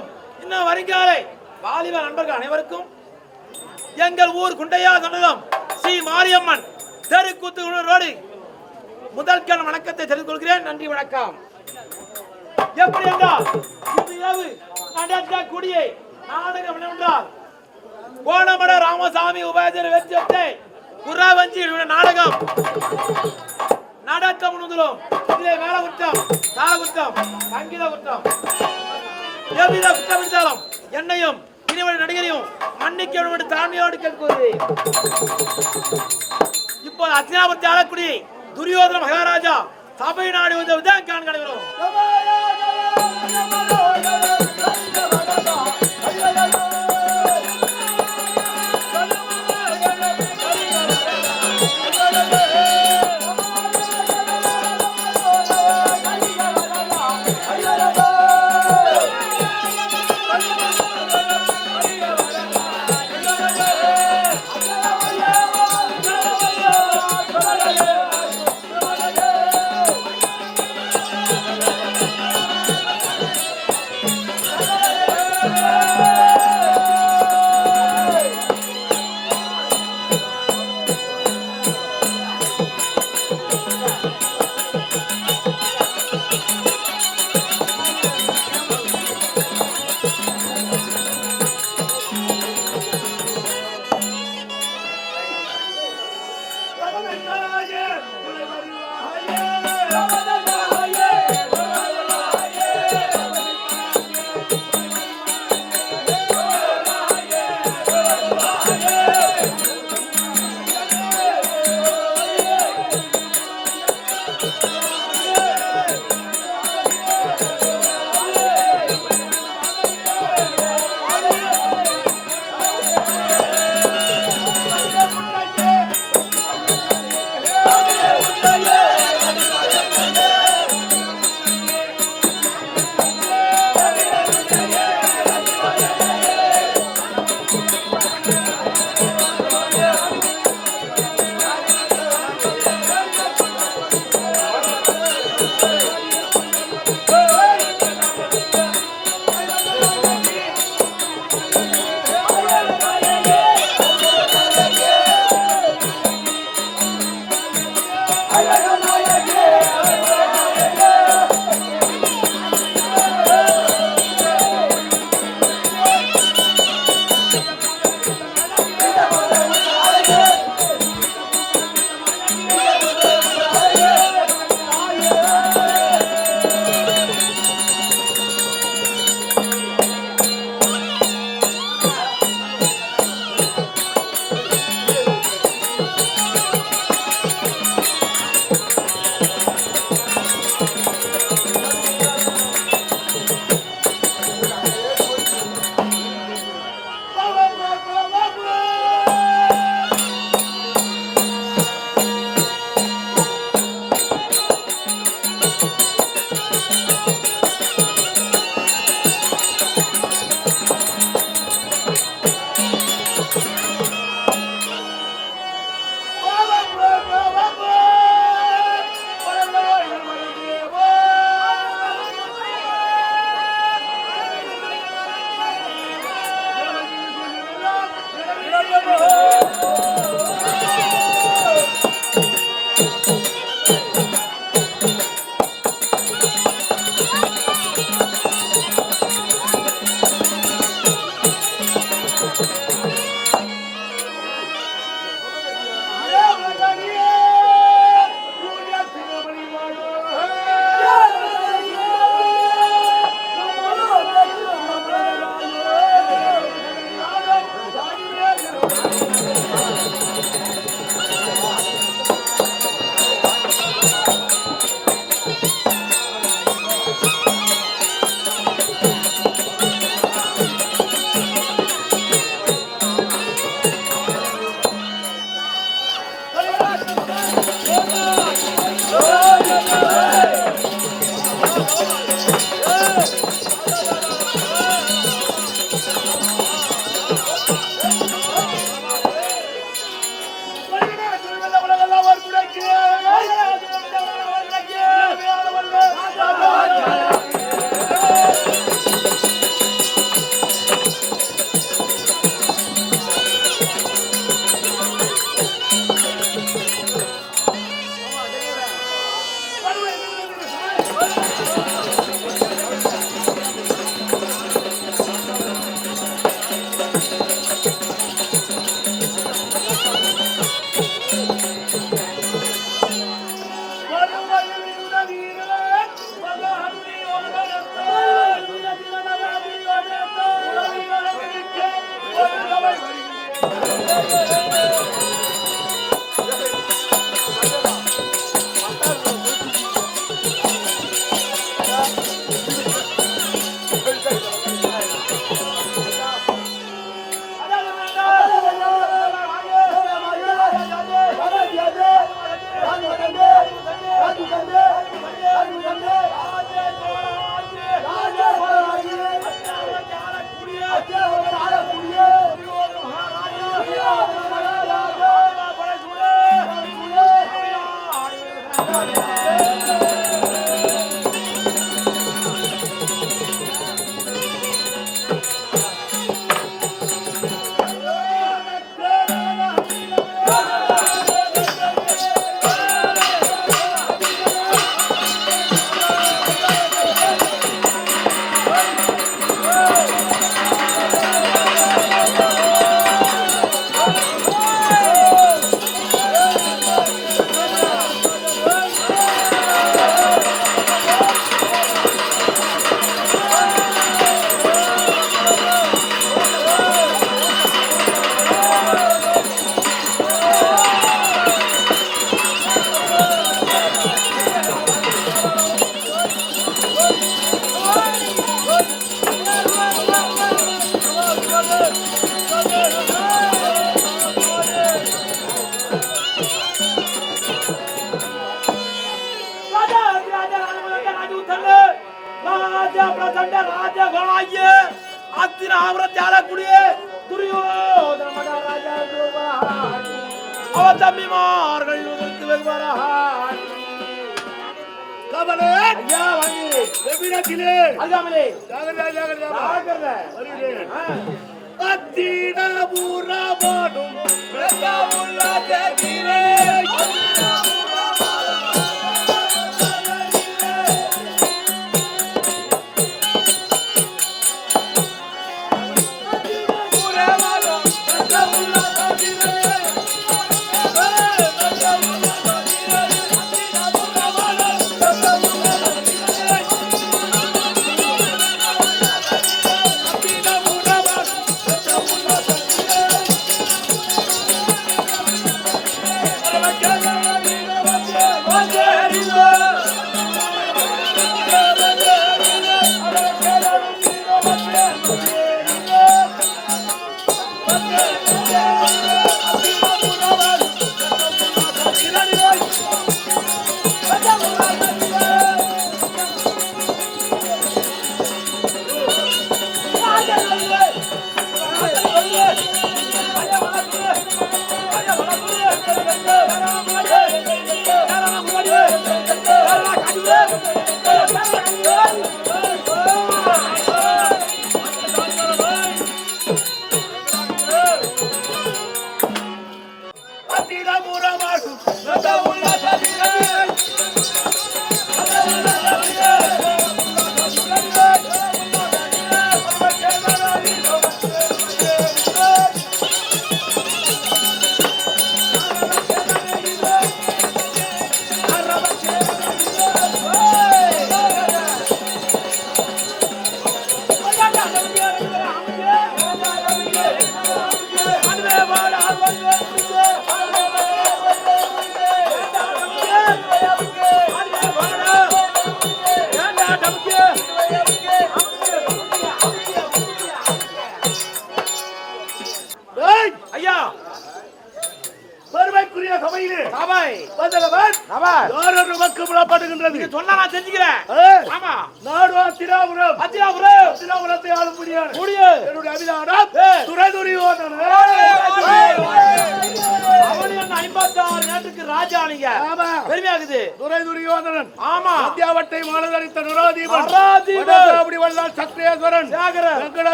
மற்றும் இன்னும் வருங்காலை வாலிப நண்பர்கள் அனைவருக்கும் எங்கள் ஊர் குண்டையா சன்னதம் ஸ்ரீ மாரியம்மன் தெருக்கூத்து ரோடு முதல் கண் வணக்கத்தை தெரிந்து கொள்கிறேன். நன்றி, வணக்கம். எப்படி என்றால் இன்று இரவு நடக்கக்கூடிய நாடகம் என்னவென்றால் கோணமட ராமசாமி உபாத்தியர் வெற்றி குறவஞ்சி நாடகம் நடத்த முன்வந்துள்ளோம். இதிலே மேல குற்றம், தாள குற்றம், சங்கீத குற்றம், எவ்வித குற்றம் இருந்தாலும் என்னையும் இனிவழி நடிகரையும் மன்னிக்க வேண்டும் என்று தாழ்மையோடு கேட்கிறது. இப்போது அத்தினாபுரத்தை ஆளக்கூடிய துரியோதன மகாராஜா சபை நாடு வந்ததுதான் காண்கிறோம்.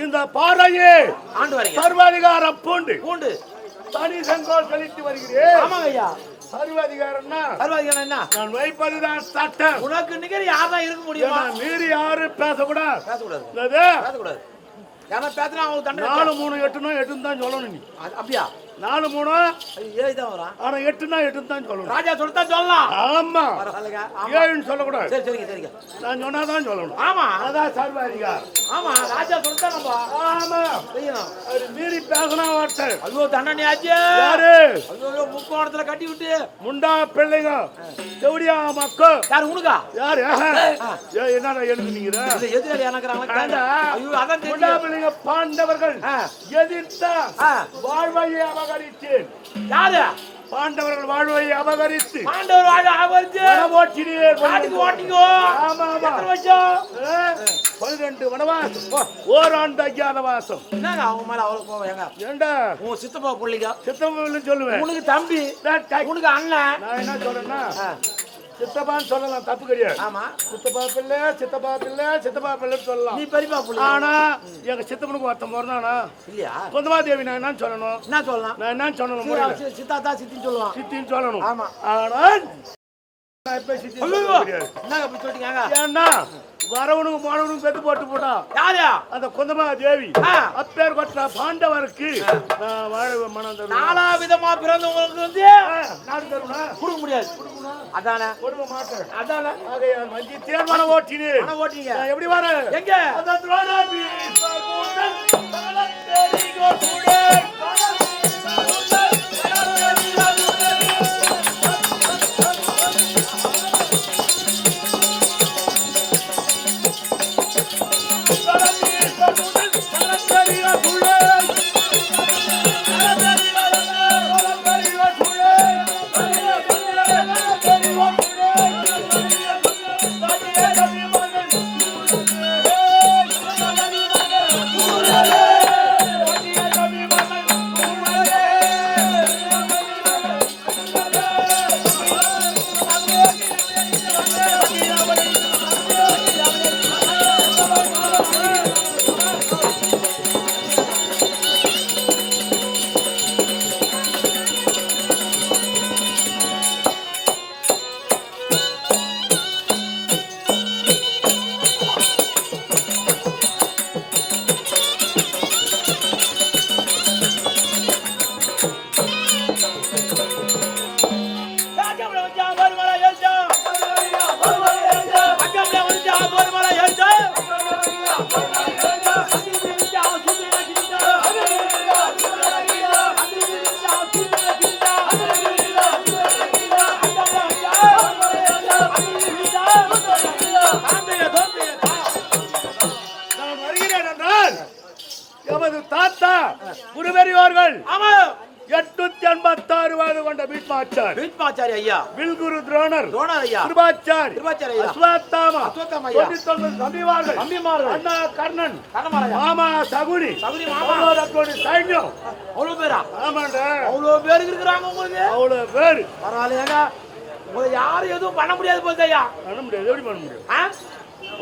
இந்த பாறையே சர்வாதிகாரம் பூண்டு பூண்டு தனி செங்கோல் கழித்து வருகிறேன். ஆமாங்க ஐயா. சர்வாதிகாரம்னா என்ன? நான் வைப்பதுதான் சட்டம். உனக்கு நிகர் யாரா இருக்க முடியுமா? மீறி யாரும் பேசக்கூடாது. பேசக்கூடாது. ஏன்னா பேசினா அவங்க தண்டனை 4 3 8 8 தான் சொல்லணும். நீ அப்படியா? 4 3 7 தான் வரும். ஆனா 8 தான் சொல்லணும். ராஜா சொல்லித்தான் சொல்லலாம். ஆமா. 7 சொல்லக்கூடாது. சரி சரிங்க சரிங்க. நான் சொன்னாதான் சொல்லணும். ஆமா. அதான் சர்வாதிகாரம். ஆமா ராஜா சொல்லித்தான் நம்ம. ஆமா. செய்யணும். அது மீறி பேசினா வார்த்தை. ஐயோ தண்டனை ஆச்சு. யாரு? ஐயோ முக்கோணத்துல கட்டி விட்டு முண்டா பிள்ளைங்க செவடியா மக்கள். யார் உனக்கா? யாரு? என்னடா எழுதுனீங்க? இல்ல எதிராளி யானக்கறாங்க. ஐயோ அதான் முண்டா பிள்ளைங்க பாண்டவர்கள் எதிர்த்தா வாழ்வையை அபகரித்தேன். யாரு? பாண்டவர்கள் வாழ்வையை அபகரித்து பாண்டவர் வாழ்வை அபகரித்து வனவோட்டினீர். காட்டுக்கு ஓட்டிங்கோ. ஆமா ஆமா. எத்தனை வருஷம்? 12 வனவாசம். ஓராண்டு அஜ்ஞாதவாசம். என்னங்க அவங்க மேல அவ்வளவு கோவம்? ஏங்க ஏண்டா உன் சித்தப்பா பிள்ளைங்க சித்தப்பான்னு சொல்லுவேன். உனக்கு தம்பி உனக்கு அண்ணன். நான் என்ன சொல்றேன்னா சித்தப்பான்னு சொல்லலாம், தப்பு கிடையாது. ஆமா சித்தப்பா பிள்ளை சித்தப்பா பிள்ளை சித்தப்பா பிள்ளைன்னு சொல்லலாம். நீ பெரியப்பா பிள்ளை. ஆனா எங்க சித்தப்பனுக்கு ஒருத்தன் பிறந்தானா இல்லையா? குந்தமா தேவி நான் என்னன்னு சொல்லணும்? என்ன சொல்லலாம்? நான் என்னன்னு சொல்லணும்? சித்தாத்தா சித்தின்னு சொல்லுவான். சித்தின்னு சொல்லணும். ஆமா. ஆனால் நான் இப்ப சித்தி என்னங்க அப்படி சொல்லிட்டீங்க? ஏன்னா வரவனுக்கு போனவனுக்கு பெத்து போட்டு போட்டா யாரா? அந்த குந்தமா தேவி அப்பேர் கொட்ட பாண்டவருக்கு நான் வாழ மனம் தருவேன். 4 விதமா பிறந்தவங்களுக்கு வந்து நாடு தருவா கொடுக்க முடியாது. அதானே கொடுக்க மாட்டேன். அதானே ஆகையால் மஞ்சி தேர் மன ஓட்டினேன். மன ஓட்டிங்க. எப்படி வர? எங்க? அந்த துரோணாபி தாத்தா குருவெறியோர்கள் 886 வயது கொண்ட பீஷ்மாச்சாரி ஐயா, வில்குரு துரோணர் ஐயா, கிருபாச்சாரி ஐயா, அஸ்வத்தாமா 99 தம்பிமார்கள், அண்ணா கர்ணன், மாமா சகுனி சைன்யம் அவ்வளவு பேரா? ஆமாண்டா, அவ்வளவு பேருக்கு இருக்கிறாங்க உங்களுக்கு. அவ்வளவு பேரு. பரவாயில்லையாங்க, உங்களை யாரும் எதுவும் பண்ண முடியாது போல ஐயா. பண்ண முடியாது. எப்படி பண்ண முடியும்?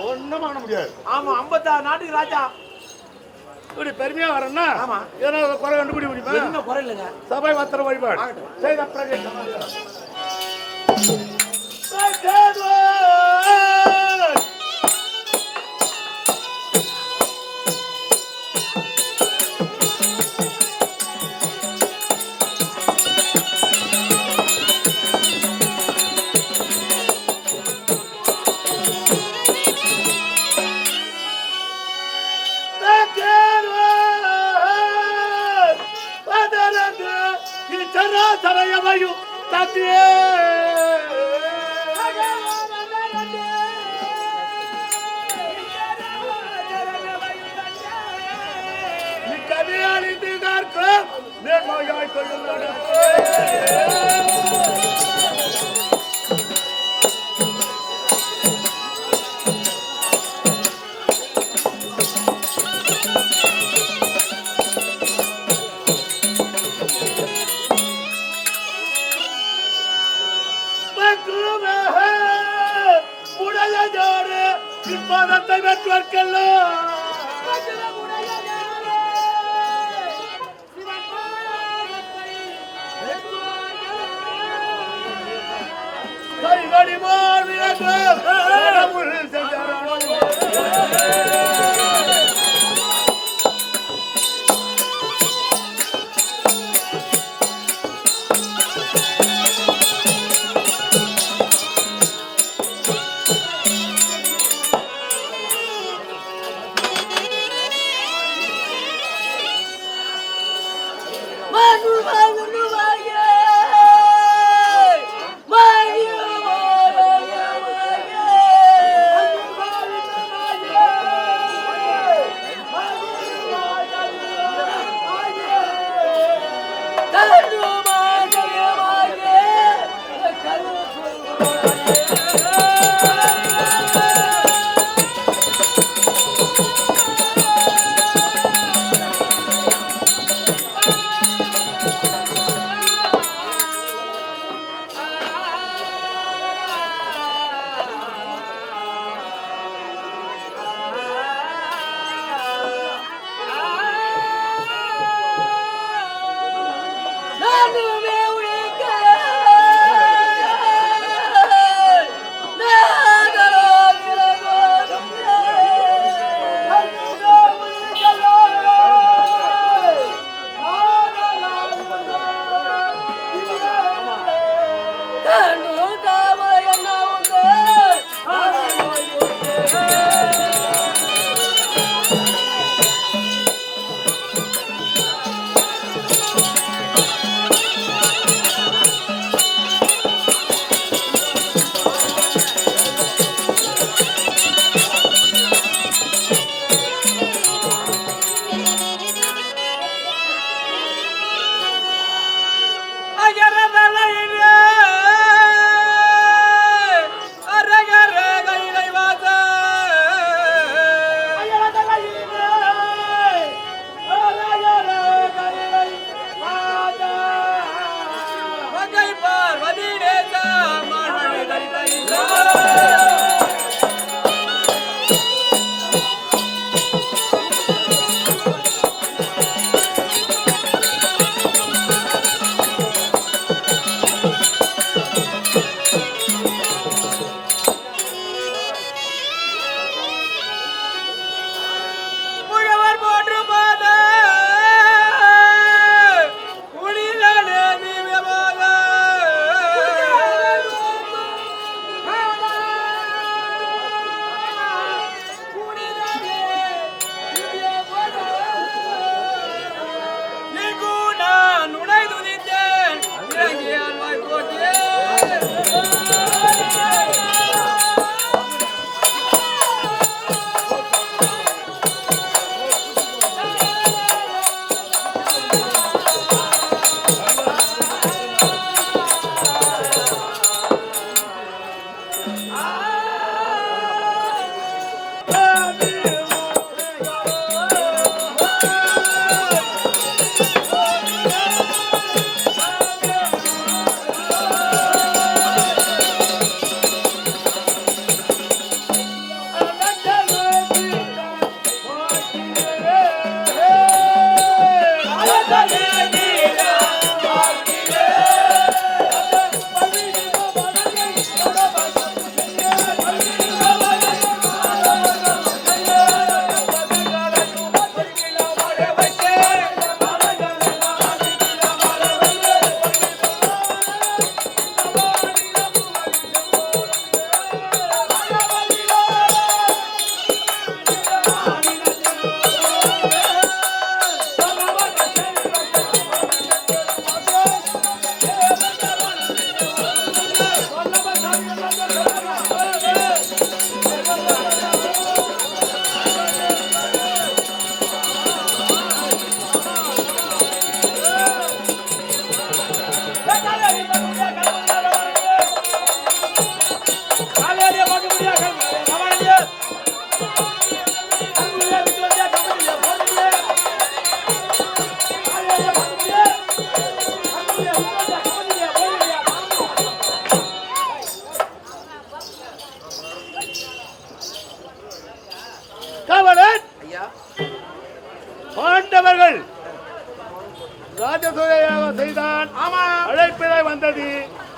ஒண்ணும் பண்ண முடியாது. ஆமா, 56 நாட்டுக்கு ராஜா. இப்படி பெருமையா வரேன்னா ஆமா, ஏன்னா குறை கண்டுபிடி முடியுமா? என்ன குறை இல்லைங்க. சபை வத்திர வழிபாடு செய்த பிரதேசம் தத்தியே நீ கதையாளிந்து கார்க்கும் நேர்மையாய் தொழில் நடத்து பதத்தை பெற்றோர்க்கெல்லாம் கைகடி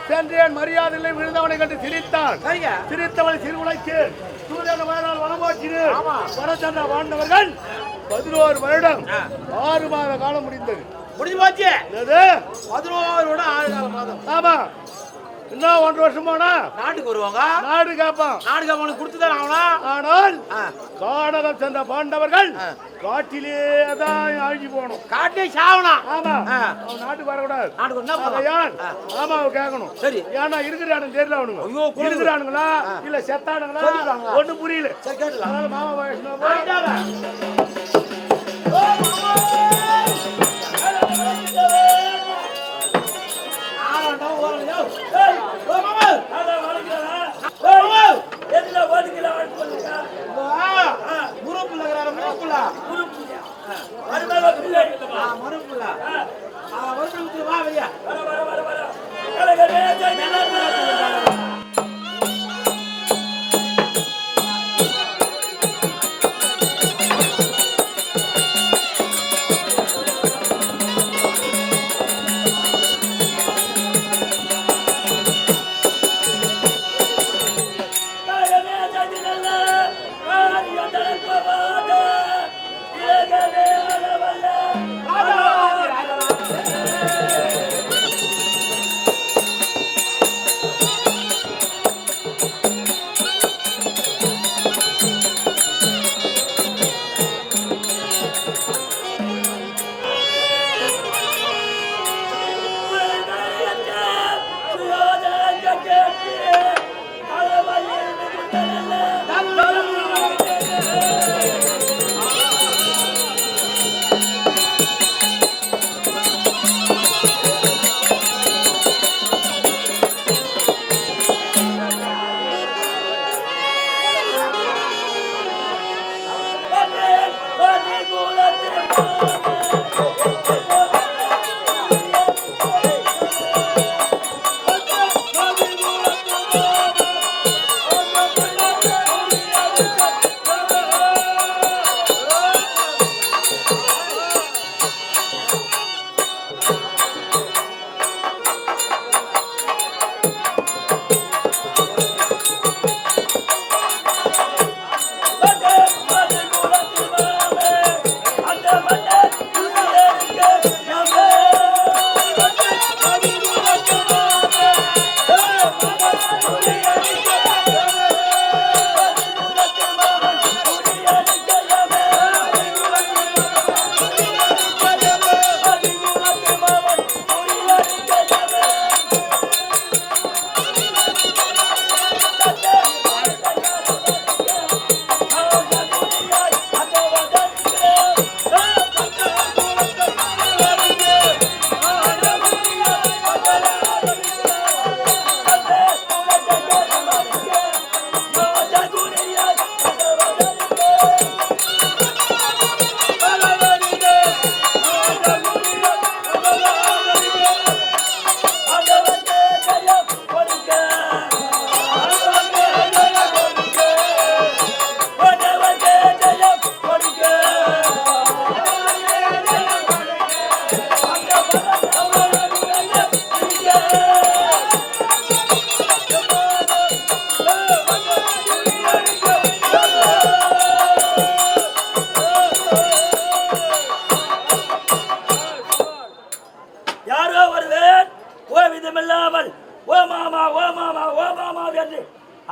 சென்றேன் மரியாதைகளை விழுந்தவனை கண்டு சிரித்தான். சரிங்க. சிரித்தவனை சிறுகுலைக்கு சூரியன் வயனால் வனமாற்றினர். ஆமா. வனச்சண்டா வாழ்ந்தவர்கள் 11 வருடம் 6 மாத காலம் முடிந்தது. முடிஞ்சு போச்சு. 11 விட 6 மாதம். ஆமா. இன்னும் 1 வருஷம் போனா நாட்டுக்கு வருவாங்க. நாடு கேட்பான். நாடு கேட்பான் கொடுத்துதான் ஆகணும். ஆனால் காடகம் சென்ற பாண்டவர்கள் காட்டிலே தான் அழிஞ்சு போகணும். காட்டிலே சாவணும். ஆமா. அவன் நாட்டுக்கு வரக்கூடாது. நாட்டுக்கு வந்தா ஆமாவை கேட்கணும். சரி. ஏன்னா இருக்கிறானுங்க தெரியல அவனுங்க. ஐயோ இருக்கிறானுங்களா இல்ல செத்தானுங்களா ஒண்ணும் புரியல. சரி கேட்டுலாம். அதனால மாமா வயசுல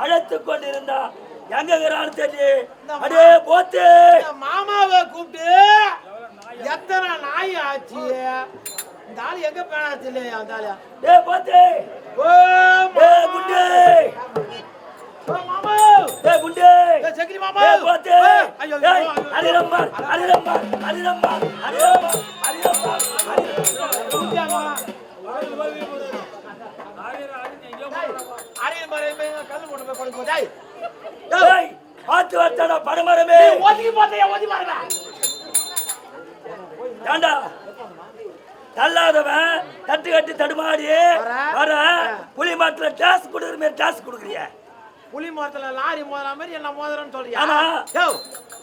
அழைத்துக் கொண்டிருந்தா எங்க அடே போத்து மாமாவை கூப்பிட்டு எத்தனை நாய் ஆச்சு இந்த ஆளு எங்க பேனாச்சு இல்லையா அந்த ஆளு டே போத்து ஓ குண்டே ஓ மாமா டே குண்டே சக்கரி மாமா டே போத்து ஐயோ அரிரம்மா அரிரம்மா அரிரம்மா அரிரம்மா அரிரம்மா குண்டியாமா அரியன் மரமே கல்லு போட்டு போய் கொடுங்க டேய் டேய் பாத்து வச்சடா பரமரமே ஓதி போதையா ஓதி மாறடா ஏண்டா தள்ளாதவன் தட்டு கட்டி தடுமாடி வர புலி மாட்டுல டாஸ் குடுக்குற டாஸ் குடுக்குறிய புலி மரத்துல லாரி மோதுற மாதிரி என்ன மோதுறன்னு சொல்றியா ஆமா யோ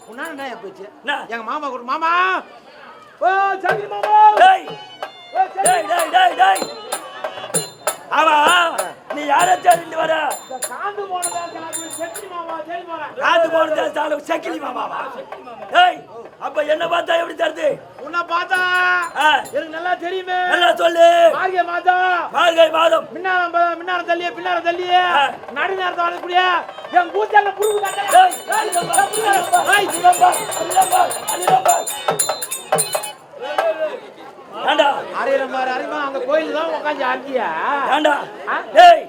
உன்னால என்ன போச்சு எங்க மாமா கூட மாமா ஓ சங்கி மாமா டேய் டேய் டேய் டேய் டேய் ஆமா யாரை தேடிட்டு வர இந்த காந்து போனதா செட்டி மாமா தேடி போறேன். காந்து போனது செக்கிலி மாமாவா? ஏய் அப்ப என்ன பார்த்தா எப்படி தருது? உன்னை பார்த்தா எனக்கு நல்லா தெரியுமே. நல்லா சொல்லு. மார்கழி மாதம், மார்கழி மாதம் மின்னார தள்ளியே பின்னார தள்ளியே நடு நேரத்தை வரக்கூடிய என் கூத்தால புழுகு காட்ட. ஏய் ஏண்டா அறிமா அந்த கோயில் தான் உட்காந்து ஆண்டியா. ஏண்டா ஏய்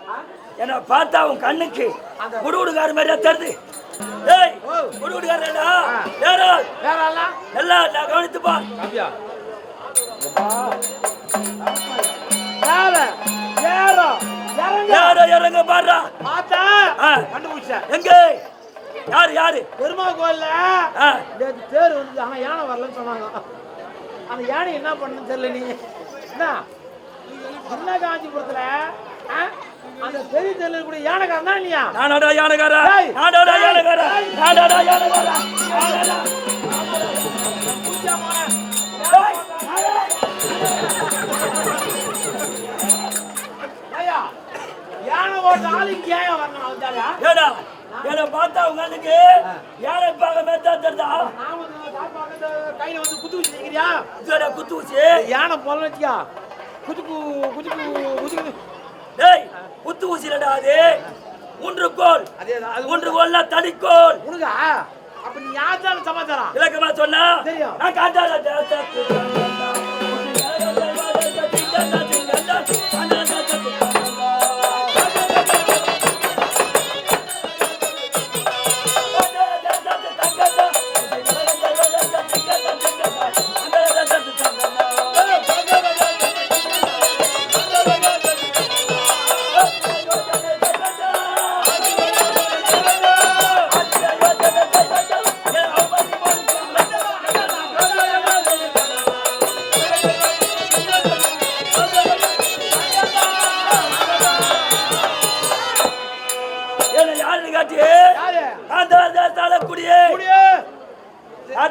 என்ன பார்த்தா உன் கண்ணுக்கு குடுகுடுகார மாதிரியா தருது? ஏய் குடுகுடுகாரடா வேற வேற ஆளா எல்லாம் நான் கவனித்துப்பா. காப்பியா யார யாரோ யாரோ இறங்க பாடுறா பார்த்தா கண்டுபிடிச்சேன். எங்க யாரு யாரு? பெருமாள் கோயில்ல தேர் வந்து ஆனா யானை வரலன்னு சொன்னாங்க. அந்த யானை என்ன பண்ணுன்னு தெரியல. நீ என்ன காஞ்சிபுரத்துல அந்த பெரிய தெருவில் கூட யானைக்காரன் தான் இல்லையா? நானாடா யானைக்காரா? நானாடா யானைக்காரா? நானாடா யானைக்காரா? ஐயா யானை ஓட்ட ஆளுக்கு ஏன் வரணும்? அவதாரா ஏடா என்ன பார்த்தா உங்க அண்ணுக்கு யானை பார்க்க மேத்தா தெரிதா? கையில வந்து குத்து ஊசி நிக்கிறியா? குத்து ஊசி யானை போல வச்சியா குத்துக்கு குத்துக்கு குத்துக்கு. டேய் குத்து ஊசிலடா அது ஊன்றுகோல். ஊன்றுகோல்னா தடிக்கோல். உனக்கு அப்ப நீ யார்தான் சமாச்சாரம் இலக்கமா சொன்னா தெரியும். நான் காட்டாத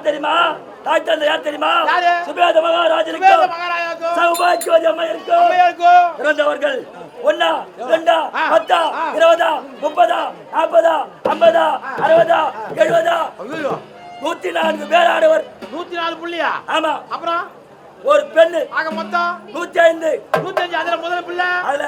தெரியுமா? டாக்டர் யார் தெரியுமா? சுபேத மகாராஜனுக்கு சௌபாக்கியவதி அம்மையருக்கு இறந்தவர்கள் 1 2 10 20 30 40 50 60 70 104 பேர் ஆடவர். 104 புள்ளியா? ஆமா. அப்புறம் ஒரு பெண்ணு. ஆக மொத்தம் 105. அதுல முதல் பிள்ளை. அதுல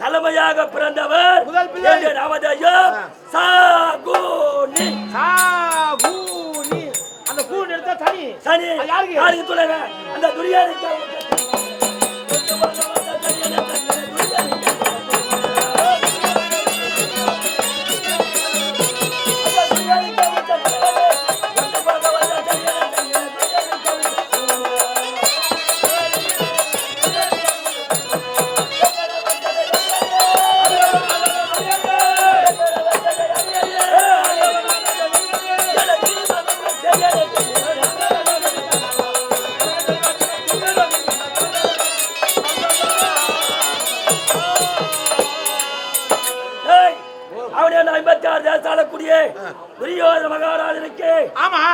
தலைமையாக பிறந்தவர் முதல் பிள்ளை நாமதேயம் சாகுனி. சாகுனி அந்த கூன் எடுத்தா தனி சனி. யாருக்கு யாருக்கு சொல்லுங்க? அந்த துரியானுக்கு. துரியோதன மகாராஜனுக்கு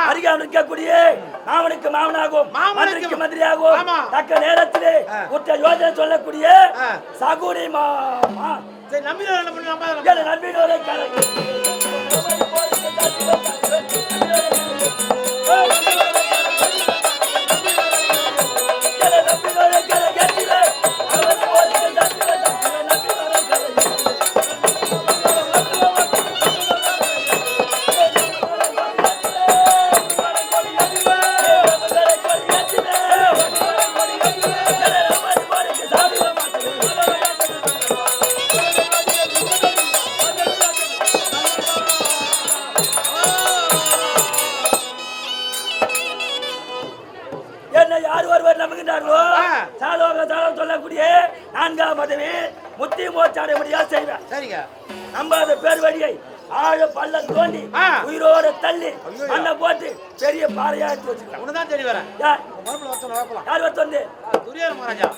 அருகே நிற்கக்கூடிய மாமனுக்கு மாமனாகும், மந்திரிக்கு மந்திரியாகும், தக்க நேரத்திலே உற்ற யோசனை சொல்லக்கூடிய சகுனி நம்பினோரை சொல்லக்கூடிய 4ஆம் பதவி முத்தி மோச்சாடைய முடியா செய்வேன். சரிங்க. நம்பாத பேர் வழியை ஆழ பள்ளம் தோண்டி உயிரோட தள்ளி மண்ணை போட்டு பெரிய பாறையா எடுத்து வச்சுக்கலாம். உனதான் தெரிய வரேன். யார் வரத்து வந்து? துரியோதன மகாராஜா.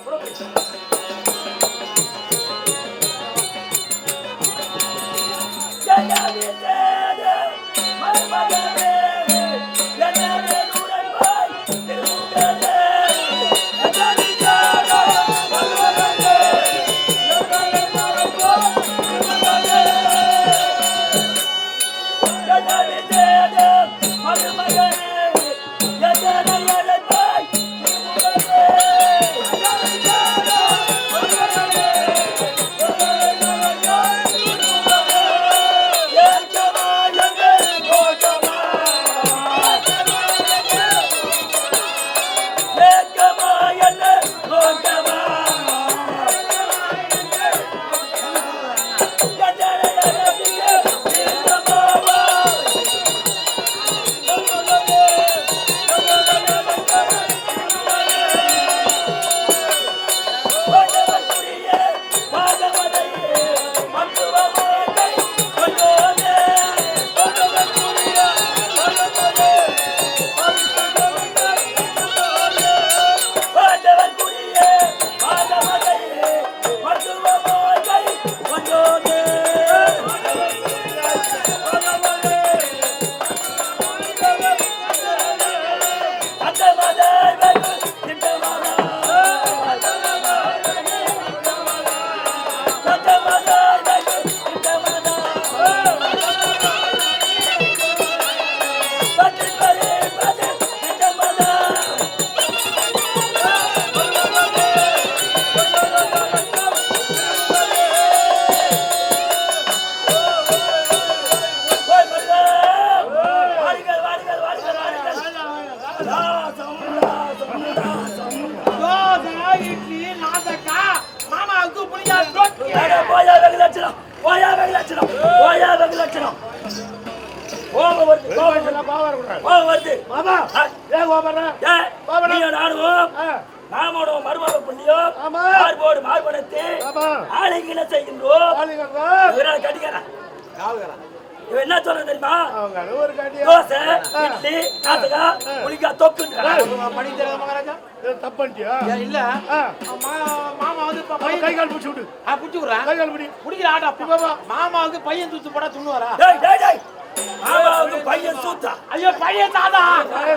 போயா வெகு லட்சணம் போயா வெகு லட்சணம் போயா வெகு லட்சணம் கோபம் வருது கோபம் வருது மாமா ஏன் கோபப்படுற நீயும் நானும் நாமோட மருமக புண்ணியம் மார்போடு மார்பனத்து ஆளுங்கின செய்கின்றோம் கட்டிக்கிறேன் இவன் என்ன சொல்றது தெரியுமா தோசை இட்லி காசகா புளிக்கா தொக்குன்றான் தப்பண்டியா இல்ல மாமா வந்து கை கால் பிடிச்சி விடு புடிச்சு விடுறேன் கை கால் பிடி குடிக்கிற ஆட்டா மாமாவுக்கு பையன் தூத்து போட்டா துண்ணுவாரா மாமாவுக்கு பையன் சூத்தா ஐயோ பையன் தாதா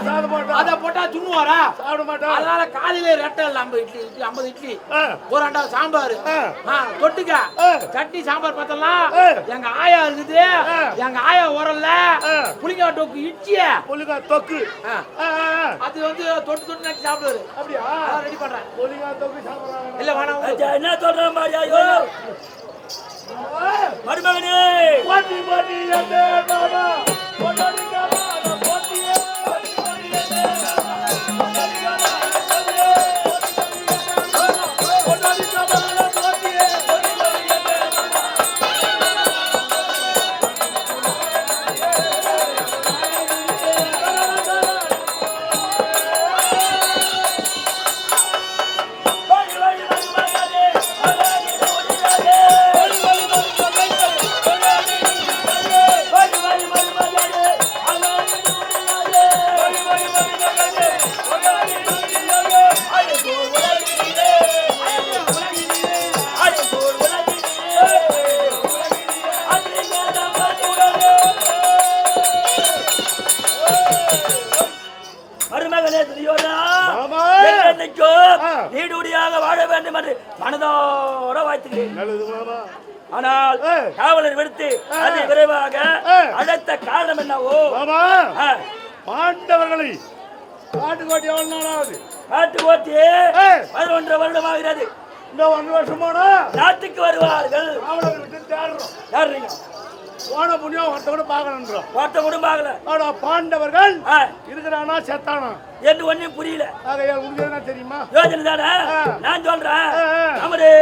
சாப்பிட மாட்டோம் அத போட்டா துண்ணுவாரா சாப்பிட மாட்டோம் அதனால காலையில ரெட்டை 50 இட்லி ஒரு அண்டா சாம்பார் தொட்டுக்க சட்னி சாம்பார் பார்த்தலாம் எங்க ஆயா இருக்குது எங்க ஆயா உரல்ல புளிங்கா டொக்கு இட்லிய புளிங்கா தொக்கு அது வந்து தொட்டு நச்சு சாப்பிடுவாரு அப்படியா ரெடி பண்றேன் புளிங்கா தொக்கு சாப்பிடுறாங்க இல்ல வேணாம் என்ன சொல்ற மாதிரி ஐயோ மருமகனே போட்டி போட்டி எந்த மாமா போட்டி மாமா போட்டி நீடுடியாக வாழ வேண்டும் என்று மனதோட வாழ்த்துகிறேன். ஆனால் காவலர் விடுத்து அதை விரைவாக அழைத்த காரணம் என்னவோ பாண்டவர்களை காட்டுக்கோட்டி எவ்வளவு நாளாவது காட்டுக்கோட்டி 11 வருடமாகிறது. இந்த 1 வருஷமானா நாட்டுக்கு வருவார்கள். காவலர் விட்டு தேடுறோம். யாருங்க போன புண்ணியம் ஒருத்த கூட பார்க்கணுன்றோம். ஒருத்த கூட பார்க்கல. ஆனா பாண்டவர்கள் இருக்கிறானா செத்தானா என்று ஒன்னும் புரியல. உங்களுக்கு என்ன தெரியுமா? யோசனை தானே நான் சொல்றேன். அமரு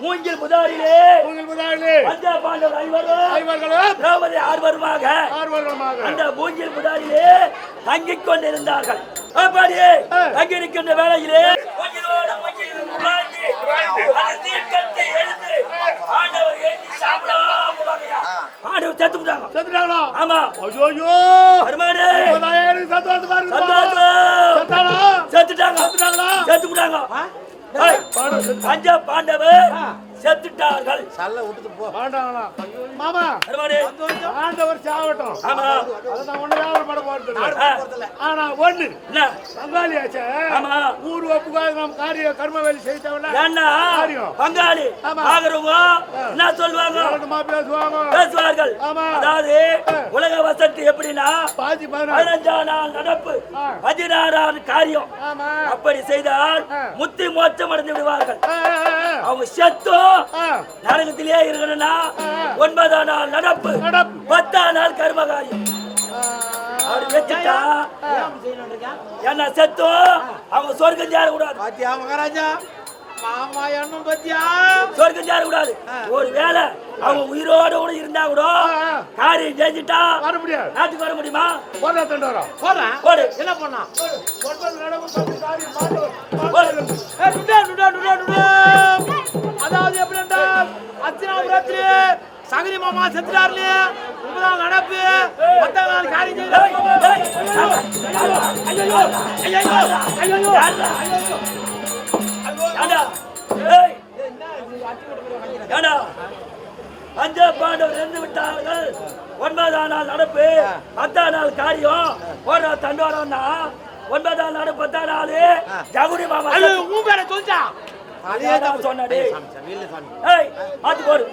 மூங்கில் புதாரிலே அந்த மூங்கில் புதாரிலே தங்கிக் கொண்டிருந்தார்கள். அப்படியே தங்கியிருக்கின்ற வேளையிலே பாண்டவர் செத்துட்டார்கள். மாமா ஆண்டவர் சாவட்டும். ஆனா ஒண்ணு பங்காளியாச்சே ஊர் ஒப்புக்காக நாம் காரிய கர்ம வேலை செய்தவன பங்காளி என்ன சொல்லுவாங்க பேசுவார்கள். அதாவது உலக வசதி எப்படின்னா 15 நாள் நடப்பு 16 காரியம் அப்படி செய்தால் முத்தி மோட்சம் அடைந்து விடுவார்கள். அவங்க செத்தும் நரகத்திலே இருக்கணும்னா 9ஆம் நாள் நடப்பு 10ஆம் நாள் கர்ம காரியம் அப்படி வச்சுட்டா என்ன செத்தும் அவங்க சொர்க்கம் சேரக்கூடாது. மகாராஜா மாமா எண்ணும் பத்தியா சொர்க்கம் சேர கூடாது. ஒரு வேளை அவங்க உயிரோட கூட இருந்தா கூட காரியம் செஞ்சுட்டா வர முடியாது. நாட்டுக்கு வர முடியுமா? போடுறா தண்டு வரோம். போடுறேன். போடு. என்ன பண்ணா? போடு. அதாவது எப்படி என்றால் அத்தினாபுரத்திலே சகரி மாமா செத்துறாரு. உங்களால் நடப்பு மத்த நாள் காரியம் செய்யலாம். பஞ்ச பாண்டவர் இறந்து விட்டார்கள். 9ஆம் நாள் நடப்பு, 10ஆம் நாள் காரியம். போடுற தண்டோரம்னா 9ஆம் நாள் 10ஆம் நாள் ஜகுடி மாமா உன் பேரை சொல்லிட்டா சொன்னாடி. மாத்தி போடு.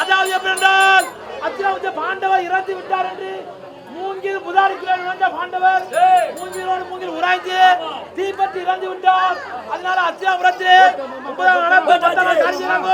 அதாவது எப்படி என்றால் அத்தினாபுரத்தில் பாண்டவர் இறந்து விட்டார் என்று மூங்கில் புதாரிக்குள் நுழைந்த பாண்டவர் மூங்கிலோடு மூங்கில் உராய்ந்து தீப்பற்றி இறந்து விட்டார். அதனால அத்தினாபுரத்திலே 9ஆம் நடப்பு 10ஆம் நாள் காரியம்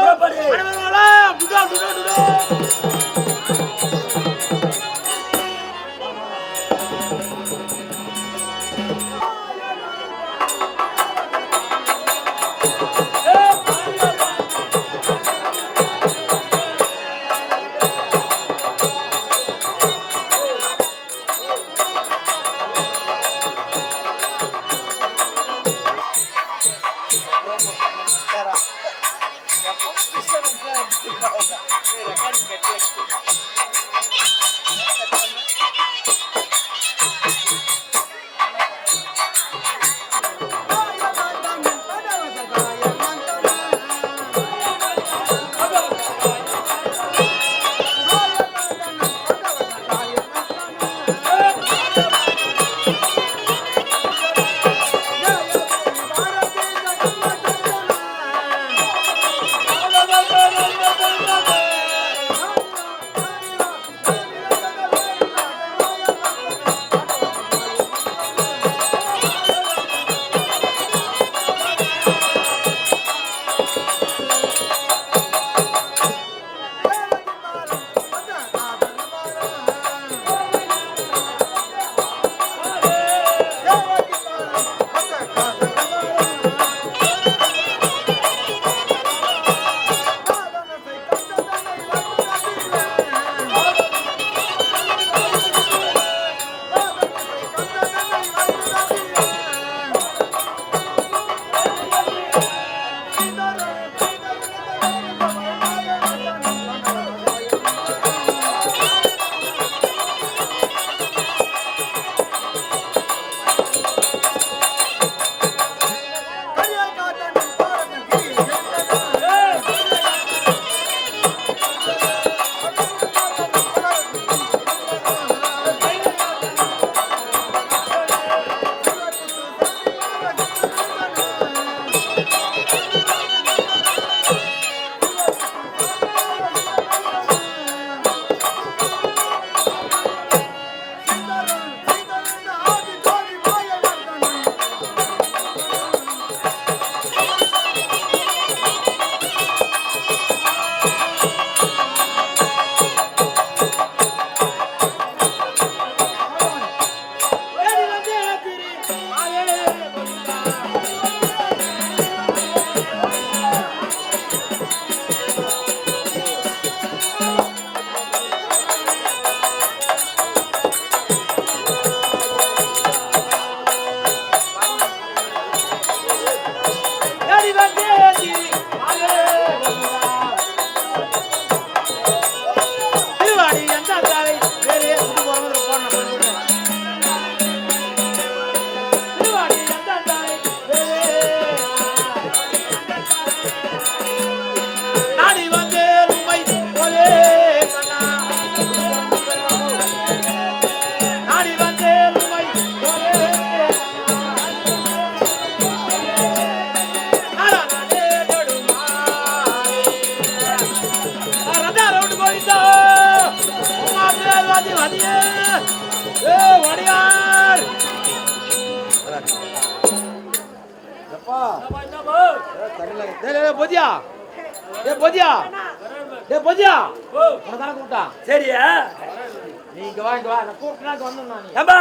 பொதியா ஏ பொதியா ஏ பொதியா உனக்கு தான கூப்பிட்டா சரியா நீ இங்க வா நான் கூப்பிட்டா வந்து நான் ஏம்பா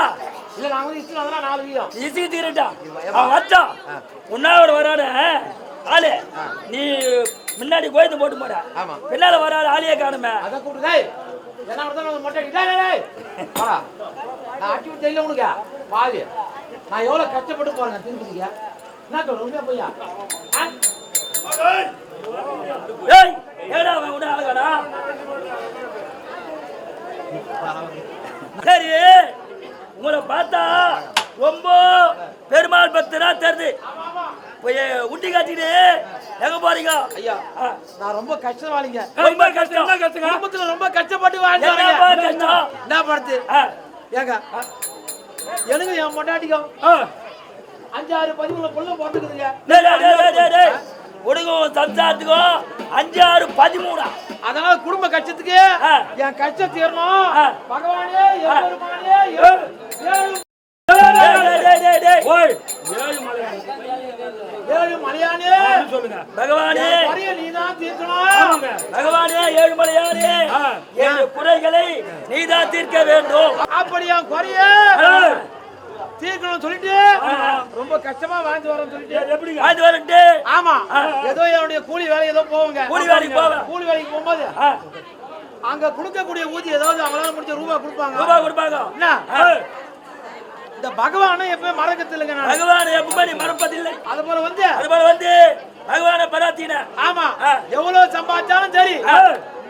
இல்ல நான் வந்து இஸ்லாம் அதெல்லாம் 4 வீதம் இசுக்கு தீரட்டா அவன் வச்சான் உன்னாவோட வராத ஆளு நீ முன்னாடி கோயந்து போட்டு போற ஆமா பின்னால வராத ஆளையே காணுமே அத கூப்பிடு டேய் என்ன வரதா மொட்டை டேய் டேய் வாடா நான் அடி விட்டு தெரியல உனக்கு பாவி நான் எவ்வளவு கஷ்டப்பட்டு போறேன் திருப்பிங்க என்ன சொல்ற உண்மையா போய்யா ஏய் ஏடா அவன் உடா ஆளுடா சரி உங்களை பார்த்தா ரொம்ப பெருமாள் பக்தரா தெரியுது போய் உண்டி காட்டிட்டு எங்க போறீங்க ஐயா நான் ரொம்ப கஷ்டவாளிங்க ரொம்ப கஷ்டம் குடும்பத்துல ரொம்ப கஷ்டப்பட்டு வாழ்ந்தாங்க என்ன படுத்து ஏங்க எனக்கு என் பொண்டாட்டிக்கும் 5 6 13 புள்ள போட்டுக்குதுங்க உனக்கும் சம்சாரத்துக்கும் 5 6 13 அதனால குடும்ப கஷ்டத்துக்கு என் கஷ்டம் தீரணும் பகவானே ஏழு மலையானே சொல்லுங்க பகவானே நீதான் தீர்க்கணும் பகவானே ஏழு மலையானே என் குறைகளை நீதான் தீர்க்க வேண்டும் அப்படி என் குறைய தீர்க்கணும் சொல்லிட்டு ரொம்ப கஷ்டமா வாழ்ந்து வரேன்னு சொல்லிட்டு எப்படி வாழ்ந்து வரட்டு ஆமா ஏதோ என்னுடைய கூலி வேலை ஏதோ போவாங்க கூலி வேலைக்கு போகும்போது அங்க கொடுக்கக்கூடிய ஊதியம் ஏதாவது அவங்களால முடிஞ்ச ரூபா கொடுப்பாங்க என்ன இந்த பகவானை எப்பவுமே மறக்கிறது இல்லைங்க நான் பகவானை எப்பவுமே நீ மறப்பதில்லை அது போல வந்து பகவானை பராத்தின ஆமா எவ்வளவு சம்பாதிச்சாலும் சரி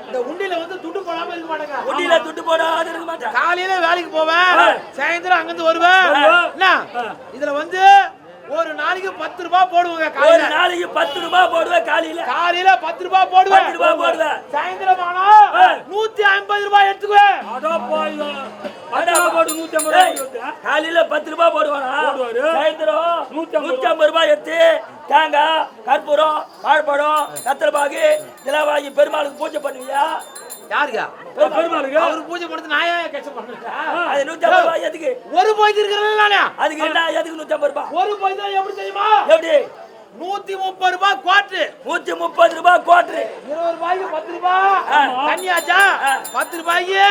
இந்த உண்டியில வந்து துட்டு போடாம இருக்க மாட்டேங்க உண்டியில துட்டு போடாம இருக்க மாட்டேன் காலையில வேலைக்கு போவேன் சாயந்தரம் அங்கிருந்து வருவேன் என்ன இதுல வந்து ஒரு நாளைக்கு 10 ரூபாய் போடுவாங்க ஒரு நாளைக்கு 10 ரூபாய் போடுவேன் காலையில 10 ரூபாய் போடுவேன் 10 ரூபாய் போடுவேன் சாயந்தரம் ஆனா 150 ரூபாய் எடுத்துக்குவேன் அட போய் 10 ரூபாய் போடு 150 ரூபாய் காலையில 10 ரூபாய் போடுவானா சாயந்தரம் 150 ரூபாய் எடுத்து தேங்காய் கற்பூரம் வாழைப்பழம் கத்திரபாகு இதெல்லாம் வாங்கி பெருமாளுக்கு பூஜை பண்ணுவியா யாருக்கா பெருமாளுக்கு அவரு பூஜை பண்ணது நான் ஏன் கஷ்டம் பண்றேன் அது 150 ரூபாய் எதுக்கு ஒரு போய் இருக்கிறேன் நானே அதுக்கு என்ன எதுக்கு 150 ரூபாய் ஒரு போய் தான் எப்படி தெரியுமா எப்படி 130 ரூபாய் குவாட்டர் 130 ரூபாய் குவாட்டர் 20 ரூபாய்க்கு 10 ரூபாய் தண்ணியாச்சா 10 ரூபாய்க்கு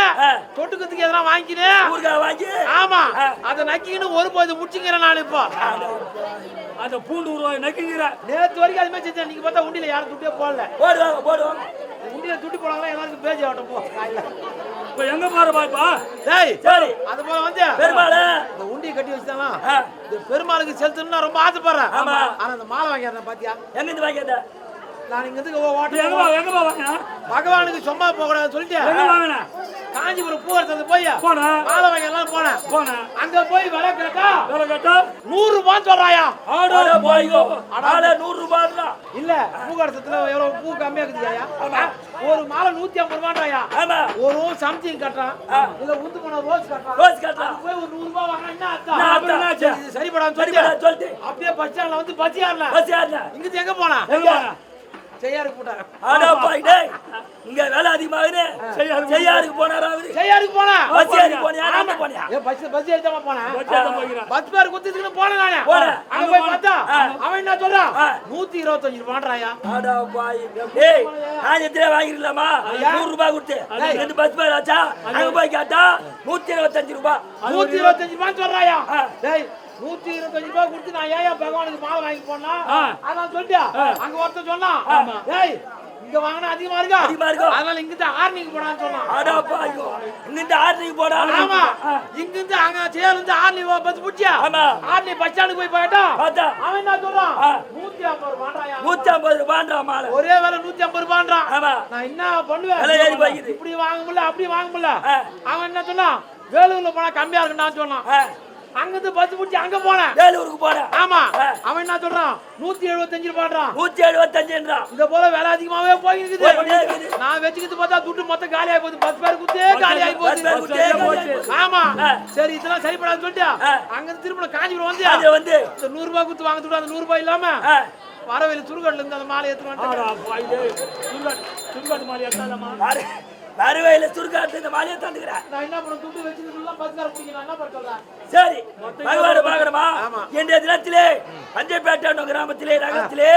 தொட்டுக்கிறதுக்கு எதனா வாங்கினேன் ஊர்கா வாங்கி ஆமா அத நக்கின்னு ஒரு போய் முடிச்சுக்கிறேன் நான் இப்போ அந்த பூண்டு ரூபாய் நக்கிங்கிற நேத்து வரைக்கும் அது மாதிரி செஞ்சேன் நீங்க பார்த்தா உண்டியில யாரும் துட்டே போடல போடுவாங்க உண்டியில துட்டு போடாங்களா எல்லாருக்கும் பேஜ் ஆகட்டும் போ இப்ப எங்க போற பாப்பா டேய் சரி அது போல வந்து பெருமாளே இந்த உண்டியை கட்டி வச்சுட்டானா இந்த பெருமாளுக்கு செலுத்தணும்னு ரொம்ப ஆசைப்படுறேன் ஆமா ஆனா இந்த மாலை வாங்கிடுறேன் பாத்தியா எங்க இருந்து வாங்கிட்ட நான் இங்க இருந்து ஓட்டு எங்க வாங்கினா பகவானுக்கு சும்மா போக கூடாதுன்னு சொல்லிட்டு எங்க வாங்கினா காஞ்சிபுரம் பூவரத்து போய் போனா மாலை வாங்கிடலாம் போனேன் அங்க போய் விலை கேட்டா 100 ரூபாய் சொல்றாயா ஆட போய்யோ ஆட 100 ரூபாய்டா இல்ல பூகடத்துல எவ்வளவு பூ கம்மியா இருக்குதுயா ஒரு மாலை 150 ரூபாய்டாயா ஆமா ஒரு சம்திங் கட்டறான் இல்ல உந்து போன ரோஸ் கட்டறான் போய் ஒரு 100 ரூபாய் வாங்கினா என்ன அர்த்தம் இது சரிபடான்னு சொல்லிட்டு அப்படியே பஸ் ஸ்டாண்ட்ல வந்து பஸ் ஏறல இங்க எங்க போனா செய்யாருக்கு போட்டாரு ஆடா போய் டேய் இங்க வேலை அதிகமாகுது செய்யாருக்கு போனாரா அவரு செய்யாருக்கு போனா பஸ் ஏறி போனியா நான் போனியா ஏ பஸ் ஏறி தான் போனா பஸ் பேர் குத்திட்டு போன நானே அங்க போய் பார்த்தா அவன் என்ன சொல்றான் 125 ரூபாய்டா ஆடா போய் டேய் நான் எத்தனை வாங்கிரலாமா 100 ரூபாய் கொடுத்து ரெண்டு பஸ் பேர் ஆச்சா அங்க போய் கேட்டா 125 ரூபாய் 125 ரூபாய் சொல்றாயா டேய் 125 ரூபாய் கொடுத்து நான் ஏன் பகவானுக்கு மாலை வாங்கி போனா அதான் சொல்லியா அங்க ஒருத்தன் சொன்னான் டேய் இங்க வாங்குனா அதிகமா இருக்கா அதனால இங்க இருந்து ஆர்னிக்கு போடான்னு சொன்னான் அடா பாய்யோ இங்க இருந்து ஆர்னிக்கு போடா ஆமா இங்க இருந்து அங்க சேல இருந்து ஆர்னி பஸ் புடிச்சியா ஆமா ஆர்னி பஸ் ஸ்டாண்டுக்கு போய் பார்த்தா அவன் என்ன சொல்றான் 150 ரூபாய்டா 150 ரூபாய்டா மாலை ஒரே வேளை 150 ரூபாய்டா ஆமா நான் என்ன பண்ணுவேன் விலை ஏறி போயிடுது இப்படி வாங்க முடியல அப்படி வாங்க முடியல அவன் என்ன சொன்னான் வேலூர்ல போனா கம்மியா இருக்குன்னு சொன்னான் அங்கிருந்து பஸ் புடிச்சு அங்க போனேன் வேலூருக்கு போறேன் ஆமா அவன் என்ன சொல்றான் 175 ரூபாய்டா 175 இந்த போல வேலை அதிகமாவே போயிருக்கு நான் வெச்சுக்கிட்டு பார்த்தா துட்டு மொத்தம் காலி ஆகி போகுது பஸ் பேர் குத்தே காலி ஆகி போகுது ஆமா சரி இதெல்லாம் சரிப்படாதுன்னு சொல்லிட்டு அங்க திரும்ப காஞ்சிபுரம் வந்து 100 ரூபாய் குத்து வாங்க துட்டு அந்த 100 ரூபாய் இல்லாம வரவேல சுருகட்ல இருந்து அந்த மாலை ஏத்துட்டு வரவேல சுருகாட்டு இந்த மாலையை தந்துக்கிறேன் நான் என்ன பண்ண துட்டு வெச்சுக்கிட்டு பஸ் கார பிடிக்க நான் என்ன பண்ண சொல்றேன் சரி பகவானை பாக்கறமா இந்த தினத்திலே பஞ்சப்பேட்டை கிராமத்திலே நகரத்திலே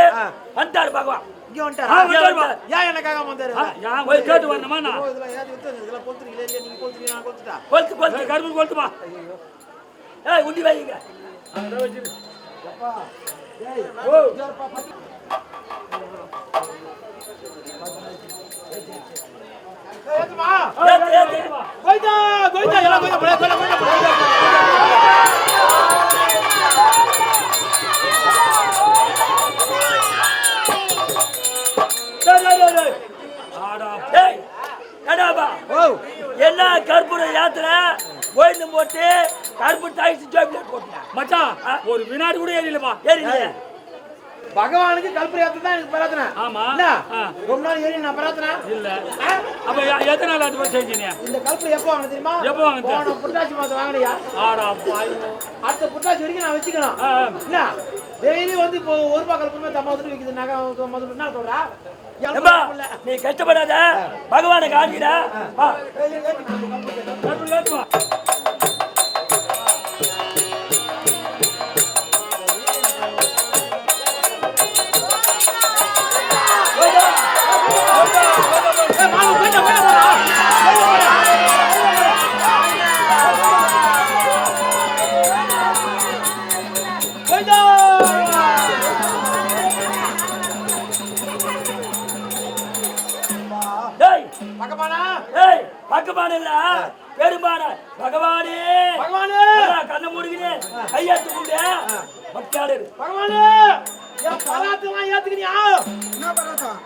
வந்தார் பகவான் இங்க வந்துட்டாரா ஏன் எனக்காக வந்தாரு நான் போய் கேட்டு வரணுமா நான் இதெல்லாம் ஏதாவது வித்து இதெல்லாம் கொல்றீங்களே இல்ல நீங்க கொல்றீங்க நான் கொல்றடா கொல்த்து கரும்பு கொல்த்துமா ஏய் உண்டி வைங்க அதை வச்சிரு. ஓ ஏத்துமா ஏத்து கோயிதா கோயிதா எல்லாம் கோயிதா போடா ஆடா ஏய் கடாபா ஓ என்ன கற்பூரம் யாத்திர கோயிந்து போட்டு கற்பூரம் தாய்ச்சி ஜோபிலேட் போட்டு மச்சான் ஒரு வினாடி கூட ஏறிலப்பா. ஏறிங்க பகவானுக்கு கல்புரி ஏத்து தான் எனக்கு பிரார்த்தனை. ஆமா. என்ன? ஆ. ரொம்ப நாள் ஏறி நான் பிரார்த்தனை. இல்ல ஆ? அப்ப எத்தனை நாள் அது போய் செஞ்சீங்க? இந்த கல்புரி எப்போ வாங்க தெரியுமா? எப்போ வாங்குனது? போன புரட்டாசி மாதம் வாங்கினியா? ஆடா பாய். அடுத்த புரட்டாசி வரைக்கும் நான் வச்சுக்கணும். ஆ, ஆ. என்ன? டெய்லி வந்து இப்போ ஒரு ரூபாய் கல்புரி தம்மா வந்து விக்குது. நகை முதல்ல என்ன சொல்றா? ஏம்பா நீ கஷ்டப்படாத பகவானை காண்கிறா வா கற்பூரம் ஏத்துமா. டேய் பகவானா ஏய் பகவான் இல்ல பெருமான பகவானே பகவானே அதான் கண்ணை மூடிக்கினே கையெழுத்து கொண்டு பக்தியாடு இரு. பகவானே என் பராத்தெல்லாம் ஏத்துக்கினியா? என்ன பராத்தம்?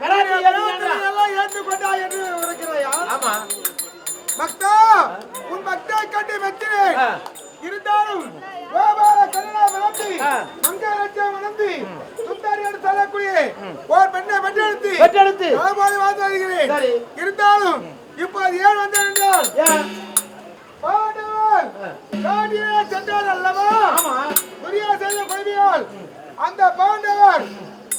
பராத்து ஏத்துக்கினியா? எல்லாம் ஏற்றுக்கொண்டா என்று உரைக்கிறாயா? ஆமா. பக்தா, உன் பக்தை கண்டு மெச்சினேன். ஆ. இருந்தாலும் வியாபார கருணா வளர்த்தி ஆ. மங்களலட்சம் வளர்த்தி சுத்தாரி என்று சொல்லக்கூடிய ஓர் பெண்ணை பெற்றெடுத்து பெற்றெடுத்து நலமாய் வாழ்ந்து வருகிறேன். சரி. இருந்தாலும் இப்போது ஏன் வந்தேன் என்றால் ஏன்? பாண்டவர் காட்டிலே சென்றார் அல்லவா? ஆமா. துரியோதன கொள்கையால் அந்த பாண்டவர்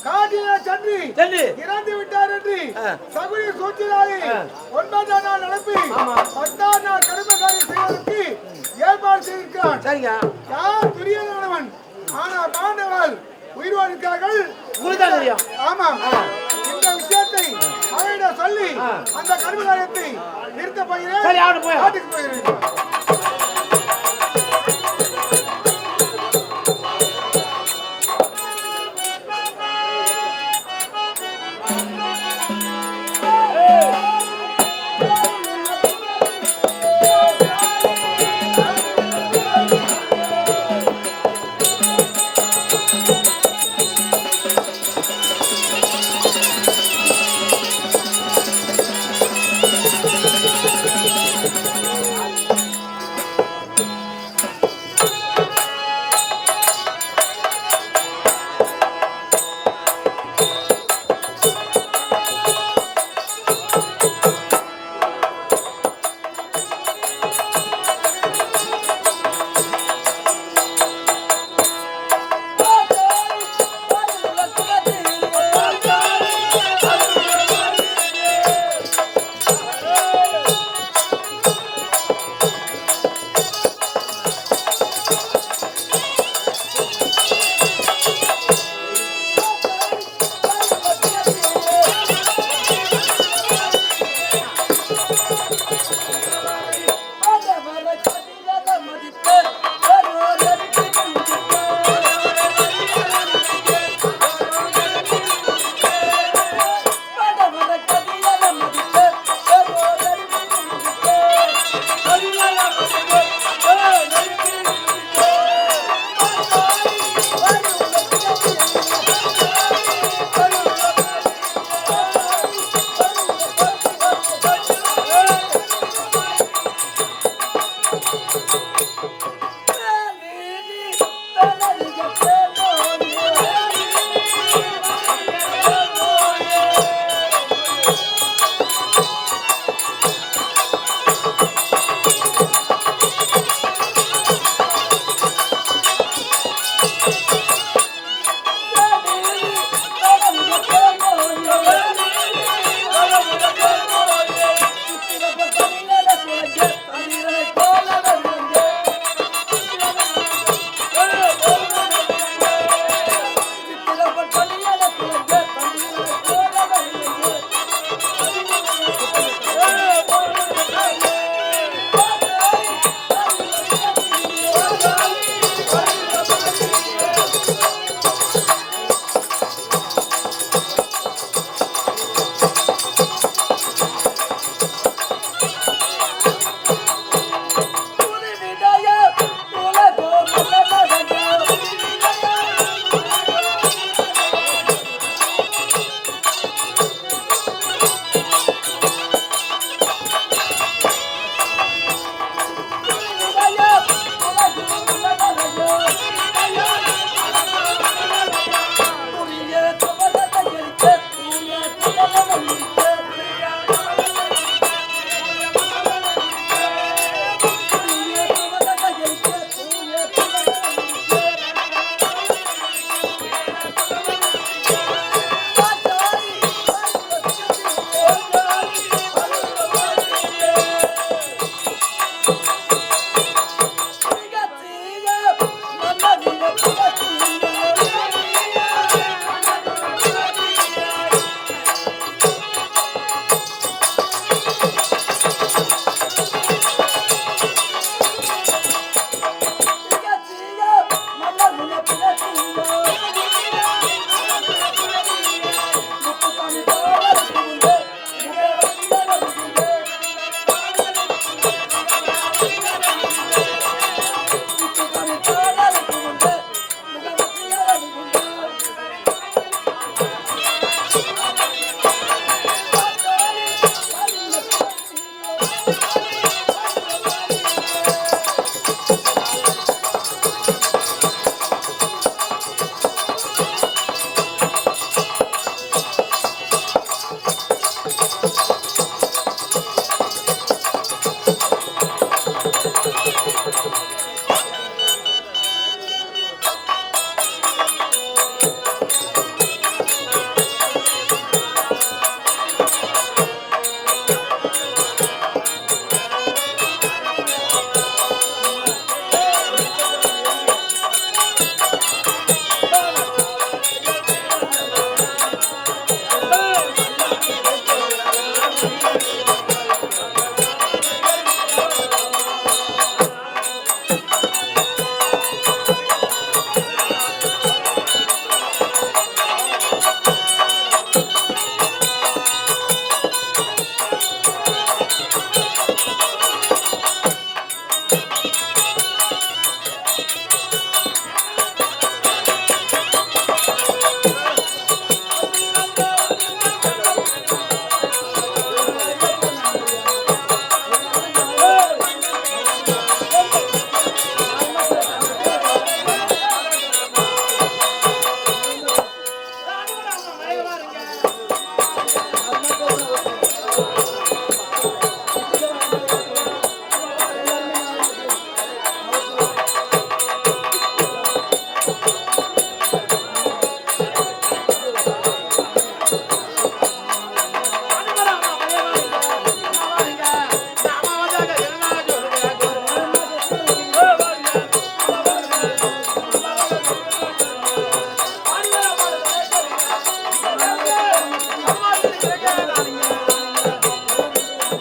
காட்டிலே சென்று சென்று இறந்து விட்டார் என்று ஆ. சகுனி சூழ்ச்சினாலே 9ஆம் நாள் நடப்பி ஆமா. 10ஆம் நாள் கருமகாரி செய்வதற்கு ஏற்பாடு செய்திருக்கிறான். சரிங்க. யார் துரியோதனவன்? ஆனா பாண்டவர் உயிரோடு இருக்கிறார்கள். உங்களுக்கு தான் தெரியும். ஆமாம். இந்த விஷயத்தை அவரிடம் சொல்லி ஆ. அந்த கருமகாரியத்தை நிறுத்த போகிறேன். சரி, அவனை போய். காட்டுக்கு போகிறேன்.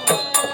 ஆ